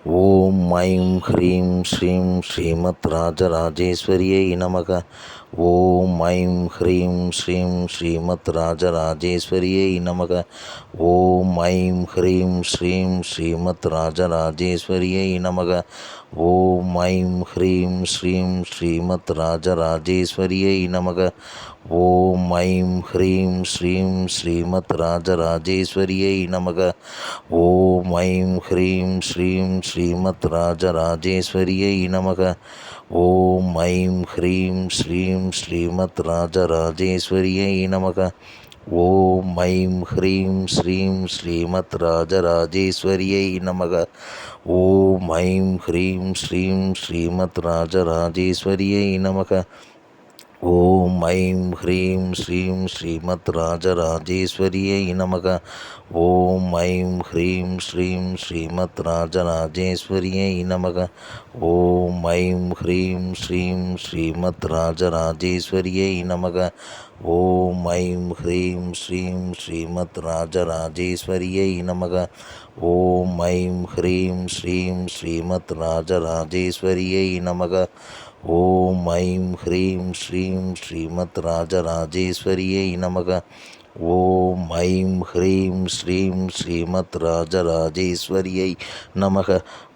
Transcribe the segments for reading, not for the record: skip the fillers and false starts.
ஓம் I'm ஹ்ரீம் ஸ்ரீம் ஸ்ரீமத் ராஜராஜேஸ்வரியை நமக. ஓம் I'm ஹ்ரீம் ஸ்ரீம் ஸ்ரீமத் ராஜராஜேஸ்வரியை நமக. ஓம் ஐம் ஹ்ரீம் ஸ்ரீம் ஸ்ரீமத் ராஜராஜேஸ்வரியை நமக. ஓம் ஐம் ஹ்ரீம் ஸ்ரீம் ஸ்ரீமத் ராஜராஜேஸ்வரியை நமக. ஓம் ஐம் ஹ்ரீம் ஸ்ரீம் ஸ்ரீமத் ராஜராஜேஸ்வரியை நமக. ஓம் ஐம் ஹ்ரீம் ஸ்ரீம் ஸ்ரீமத் ராஜராஜேஸ்வரியை நமக. ஓம் ஐம் ஹ்ரீம் ஸ்ரீம் ஸ்ரீமத் ராஜராஜேஸ்வரியை நமக. ஓம் ஐம் ஹ்ரீம் ஸ்ரீம் ஸ்ரீமத் ராஜராஜேஸ்வரியை நமக. ஓம் ஐம் ஹ்ரீம் ஸ்ரீம் ஸ்ரீமத் ராஜராஜேஸ்வரியை நமக. ஓம் ஐம் ஹ்ரீம் ஸ்ரீம் ஸ்ரீமத் ராஜராஜேஸ்வரியை நமக. ஓம் ஐம் ஹ்ரீம் ஸ்ரீம் ஸ்ரீமத் ராஜராஜேஸ்வரியை நமக. ஓம் ஐம் ஹ்ரீம் ஸ்ரீம் ஸ்ரீமத் ராஜராஜேஸ்வரியை நமக. ஓம் ஐம் ஹ்ரீம் ஸ்ரீம் ஸ்ரீமத் ராஜராஜேஸ்வரியை நமக. ஓம் ஐம் ஹ்ரீம் ஸ்ரீம் ஸ்ரீமத் ராஜராஜேஸ்வரியை நமக. ஓம் ஐம் ஹ்ரீம் ஸ்ரீம் ஸ்ரீமத் ராஜராஜேஸ்வரியை நமக. ஓம் ஐம் ஹ்ரீம் ஸ்ரீம் ஸ்ரீமத் ராஜராஜேஸ்வரியை நமக.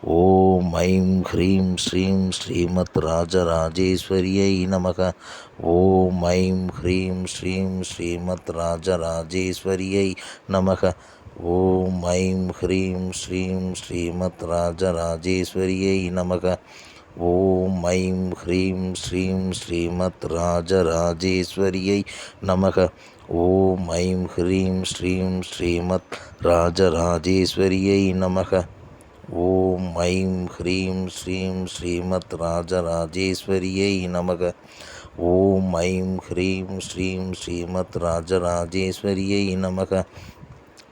ஓம் ஐம் ஹ்ரீம் ஸ்ரீம் ஸ்ரீமத் ராஜராஜேஸ்வரியை நமக. ஓம் ஐம் ஹ்ரீம் ஸ்ரீம் ஸ்ரீமத் ராஜராஜேஸ்வரியை நமக. ஓம் ஐம் ஹ்ரீம் ஸ்ரீம் ஸ்ரீமத் ராஜராஜேஸ்வரியை நமக. ஓம் ஐம் ஹ்ரீம் ஸ்ரீம் ஸ்ரீமத் ராஜராஜேஸ்வரியை நமக. ஓம் ஐம் ஹ்ரீம் ஸ்ரீம் ஸ்ரீமத் ராஜராஜேஸ்வரியை நமக. ஓம் ஐம் ஹ்ரீம் ஸ்ரீம் ஸ்ரீமத் ராஜராஜேஸ்வரியை நமக. ஓம் ஐம் ஹ்ரீம் ஸ்ரீம் ஸ்ரீமத் ராஜராஜேஸ்வரியை நமக.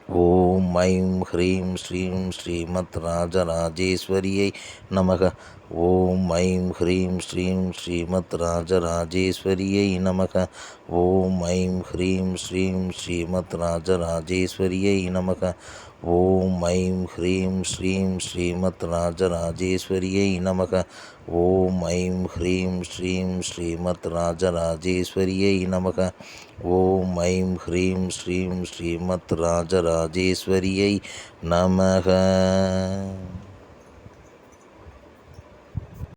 ஓம் ஐம் ஹ்ரீம் ஸ்ரீம் ஸ்ரீமத் ராஜராஜேஸ்வரியை நமக. ஓம் ஐம் ஹ்ரீம் ஸ்ரீம் ஸ்ரீமத் ராஜராஜேஸ்வரியை நமக. ஓம் ஐம் ஹ்ரீம் ஸ்ரீம் ஸ்ரீமத் ராஜராஜேஸ்வரியை நமக. ஓம் ஐம் ஹ்ரீம் ஸ்ரீம் ஸ்ரீமத் ராஜராஜேஸ்வரியை நமக. ஓம் ஐம் ஹ்ரீம் ஸ்ரீம் ஸ்ரீமத் ராஜராஜேஸ்வரியை நமக. ஓம் ஐம் ஹ்ரீம் ஸ்ரீம் ஸ்ரீமத் ராஜராஜேஸ்வரியை நமக.